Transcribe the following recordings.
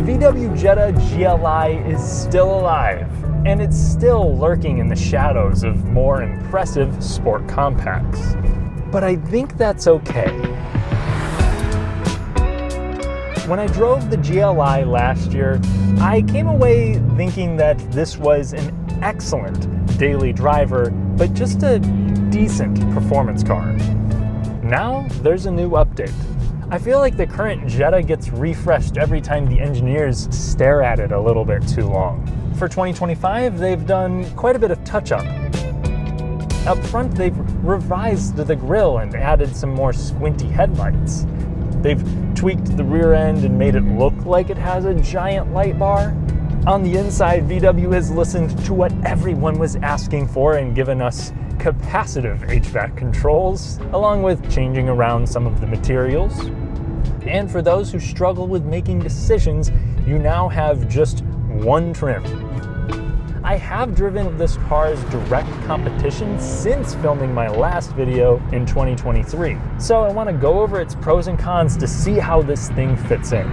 VW Jetta GLI is still alive, and it's still lurking in the shadows of more impressive sport compacts. But I think that's okay. When I drove the GLI last year, I came away thinking that this was an excellent daily driver, but just a decent performance car. Now, there's a new update. I feel like the current Jetta gets refreshed every time the engineers stare at it a little bit too long. For 2025, they've done quite a bit of touch-up. Up front, they've revised the grille and added some more squinty headlights. They've tweaked the rear end and made it look like it has a giant light bar. On the inside, VW has listened to what everyone was asking for and given us capacitive HVAC controls, along with changing around some of the materials. And for those who struggle with making decisions, you now have just one trim. I have driven this car's direct competition since filming my last video in 2023, so I want to go over its pros and cons to see how this thing fits in.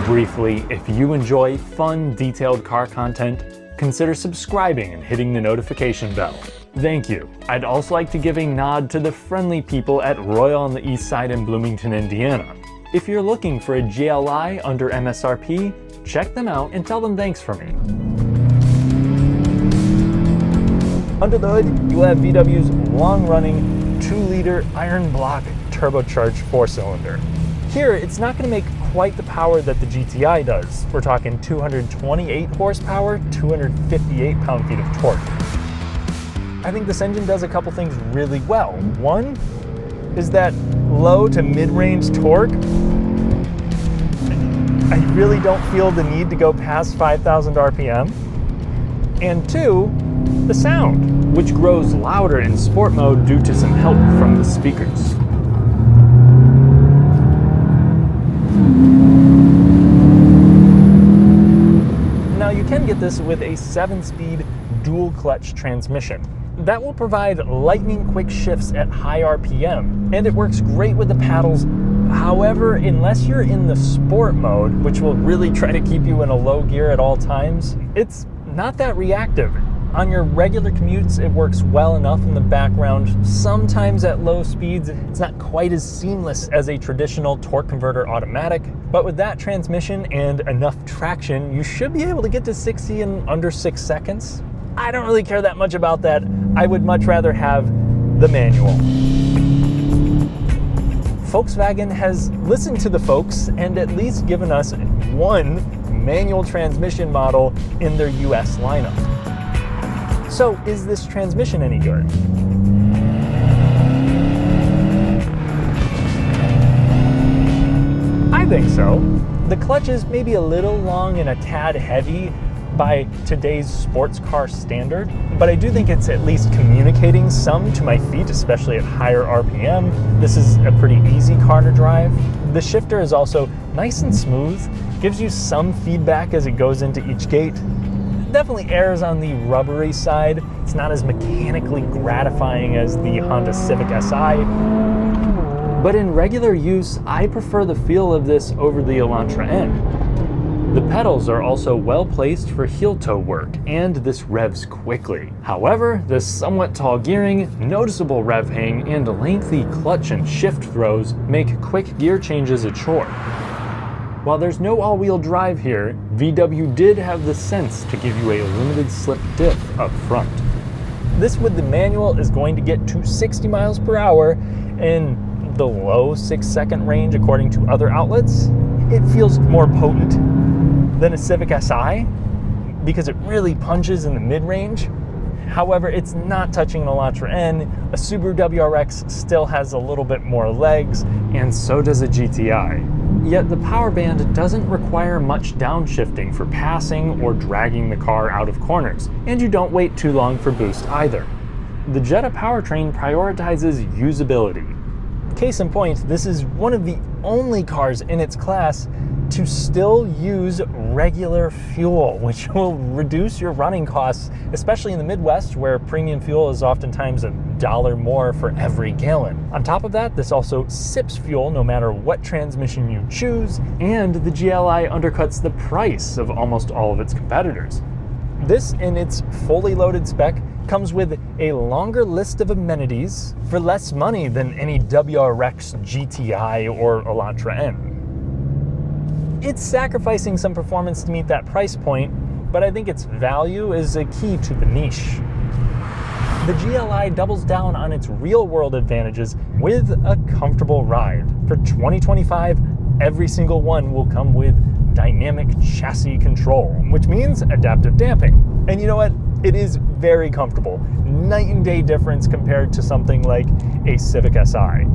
Briefly, if you enjoy fun, detailed car content, consider subscribing and hitting the notification bell. Thank you. I'd also like to give a nod to the friendly people at Royal on the Eastside in Bloomington, Indiana. If you're looking for a GLI under MSRP, check them out and tell them thanks for me. Under the hood, you have VW's long-running 2-liter iron block turbocharged 4-cylinder. Here, it's not going to make quite the power that the GTI does. We're talking 228 horsepower, 258 pound-feet of torque. I think this engine does a couple things really well. One is that low to mid-range torque. I really don't feel the need to go past 5,000 RPM. And two, the sound, which grows louder in sport mode due to some help from the speakers. Now you can get this with a 7-speed dual-clutch transmission. That will provide lightning-quick shifts at high RPM, and it works great with the paddles. However, unless you're in the sport mode, which will really try to keep you in a low gear at all times, it's not that reactive. On your regular commutes, it works well enough in the background. Sometimes at low speeds, it's not quite as seamless as a traditional torque converter automatic, but with that transmission and enough traction, you should be able to get to 60 in under 6 seconds. I don't really care that much about that. I would much rather have the manual. Volkswagen has listened to the folks and at least given us one manual transmission model in their US lineup. So, is this transmission any good? I think so. The clutch is maybe a little long and a tad heavy by today's sports car standard, but I do think it's at least communicating some to my feet, especially at higher RPM. This is a pretty easy car to drive. The shifter is also nice and smooth, gives you some feedback as it goes into each gate. Definitely errs on the rubbery side. It's not as mechanically gratifying as the Honda Civic SI. But in regular use, I prefer the feel of this over the Elantra N. The pedals are also well placed for heel toe work, and this revs quickly. However, the somewhat tall gearing, noticeable rev hang, and lengthy clutch and shift throws make quick gear changes a chore. While there's no all-wheel drive here, VW did have the sense to give you a limited slip diff up front. This with the manual is going to get to 60 miles per hour in the low 6-second range according to other outlets. It feels more potent than a Civic SI because it really punches in the mid-range. However, it's not touching an Elantra N. A Subaru WRX still has a little bit more legs, and so does a GTI. Yet the power band doesn't require much downshifting for passing or dragging the car out of corners, and you don't wait too long for boost either. The Jetta powertrain prioritizes usability. Case in point, this is one of the only cars in its class to still use regular fuel, which will reduce your running costs, especially in the Midwest, where premium fuel is oftentimes $1 more for every gallon. On top of that, this also sips fuel no matter what transmission you choose, and the GLI undercuts the price of almost all of its competitors. This, in its fully loaded spec, comes with a longer list of amenities for less money than any WRX GTI or Elantra N. It's sacrificing some performance to meet that price point, but I think its value is a key to the niche. The GLI doubles down on its real-world advantages with a comfortable ride. For 2025, every single one will come with dynamic chassis control, which means adaptive damping. And you know what? It is very comfortable. Night and day difference compared to something like a Civic SI.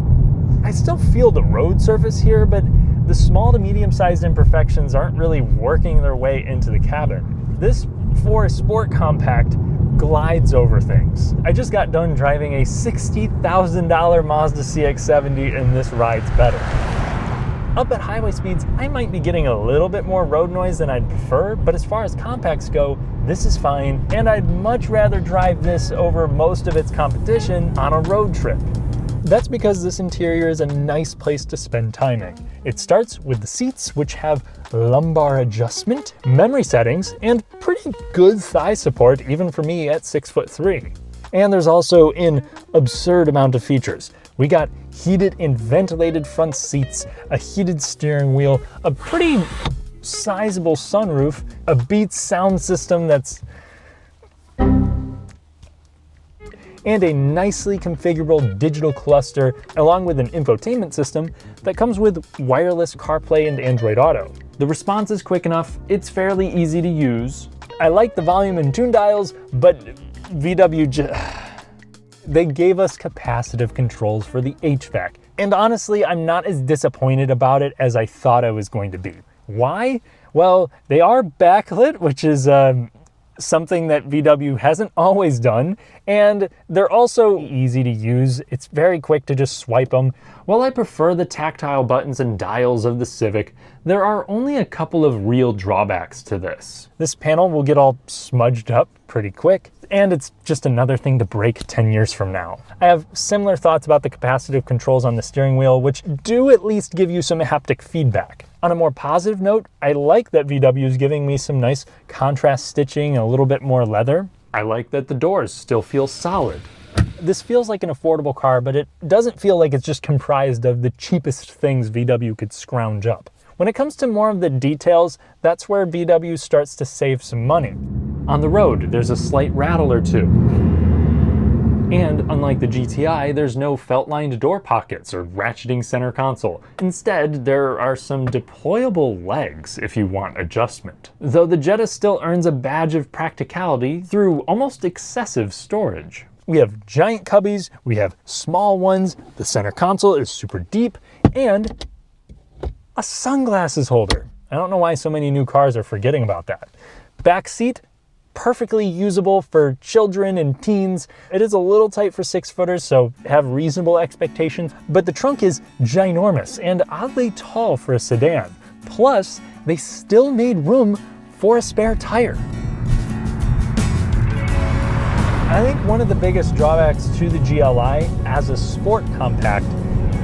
I still feel the road surface here, but the small to medium-sized imperfections aren't really working their way into the cabin. This, for a sport compact, glides over things. I just got done driving a $60,000 Mazda CX-70 and this rides better. Up at highway speeds, I might be getting a little bit more road noise than I'd prefer, but as far as compacts go, this is fine, and I'd much rather drive this over most of its competition on a road trip. That's because this interior is a nice place to spend timing. It starts with the seats, which have lumbar adjustment, memory settings, and pretty good thigh support, even for me at 6'3". And there's also an absurd amount of features. We got heated and ventilated front seats, a heated steering wheel, a pretty sizable sunroof, a Beats sound system and a nicely configurable digital cluster, along with an infotainment system that comes with wireless CarPlay and Android Auto. The response is quick enough, it's fairly easy to use. I like the volume and tune dials, but they gave us capacitive controls for the HVAC. And honestly, I'm not as disappointed about it as I thought I was going to be. Why? Well, they are backlit, which is something that VW hasn't always done, and they're also easy to use. It's very quick to just swipe them. While I prefer the tactile buttons and dials of the Civic, there are only a couple of real drawbacks to this. This panel will get all smudged up pretty quick, and it's just another thing to break 10 years from now. I have similar thoughts about the capacitive controls on the steering wheel, which do at least give you some haptic feedback. On a more positive note, I like that VW is giving me some nice contrast stitching and a little bit more leather. I like that the doors still feel solid. This feels like an affordable car, but it doesn't feel like it's just comprised of the cheapest things VW could scrounge up. When it comes to more of the details, that's where VW starts to save some money. On the road, there's a slight rattle or two. And unlike the GTI, there's no felt-lined door pockets or ratcheting center console. Instead, there are some deployable legs if you want adjustment. Though the Jetta still earns a badge of practicality through almost excessive storage. We have giant cubbies, we have small ones, the center console is super deep, and a sunglasses holder. I don't know why so many new cars are forgetting about that. Back seat, perfectly usable for children and teens. It is a little tight for 6-footers, so have reasonable expectations, but the trunk is ginormous and oddly tall for a sedan. Plus, they still made room for a spare tire. I think one of the biggest drawbacks to the GLI as a sport compact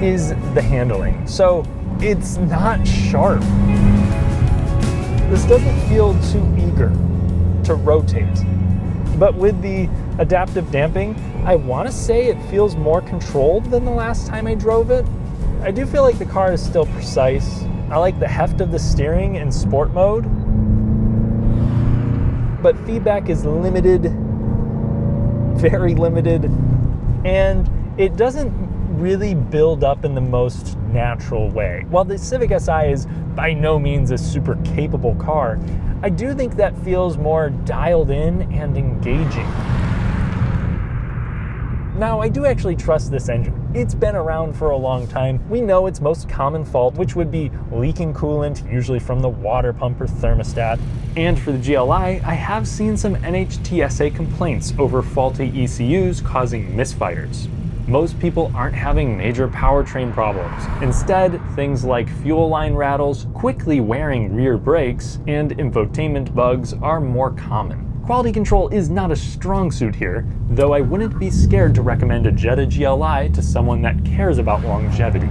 is the handling. So it's not sharp. This doesn't feel too eager to rotate. But with the adaptive damping, I want to say it feels more controlled than the last time I drove it. I do feel like the car is still precise. I like the heft of the steering in sport mode, but feedback is limited, very limited, and it doesn't really build up in the most natural way. While the Civic SI is by no means a super capable car, I do think that feels more dialed in and engaging. Now, I do actually trust this engine. It's been around for a long time. We know its most common fault, which would be leaking coolant, usually from the water pump or thermostat. And for the GLI, I have seen some NHTSA complaints over faulty ECUs causing misfires. most people aren't having major powertrain problems. Instead, things like fuel line rattles, quickly wearing rear brakes, and infotainment bugs are more common. Quality control is not a strong suit here, though I wouldn't be scared to recommend a Jetta GLI to someone that cares about longevity.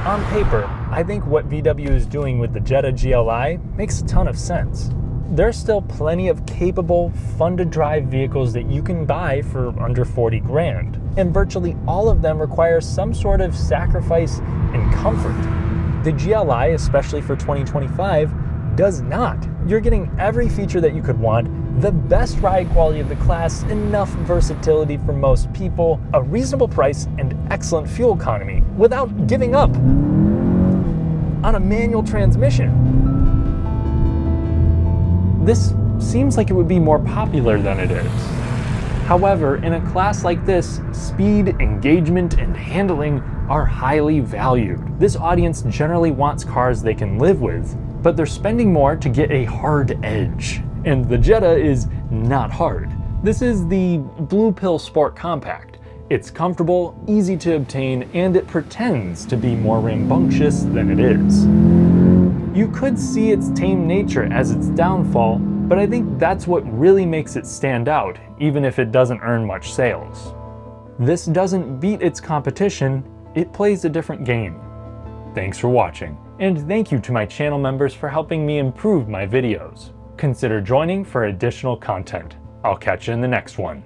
On paper, I think what VW is doing with the Jetta GLI makes a ton of sense. There's still plenty of capable, fun-to-drive vehicles that you can buy for under 40 grand, and virtually all of them require some sort of sacrifice and comfort. The GLI, especially for 2025, does not. You're getting every feature that you could want, the best ride quality of the class, enough versatility for most people, a reasonable price, and excellent fuel economy without giving up on a manual transmission. This seems like it would be more popular than it is. However, in a class like this, speed, engagement, and handling are highly valued. This audience generally wants cars they can live with, but they're spending more to get a hard edge. And the Jetta is not hard. This is the Blue Pill Sport Compact. It's comfortable, easy to obtain, and it pretends to be more rambunctious than it is. You could see its tame nature as its downfall, but I think that's what really makes it stand out, even if it doesn't earn much sales. This doesn't beat its competition, it plays a different game. Thanks for watching, and thank you to my channel members for helping me improve my videos. Consider joining for additional content. I'll catch you in the next one.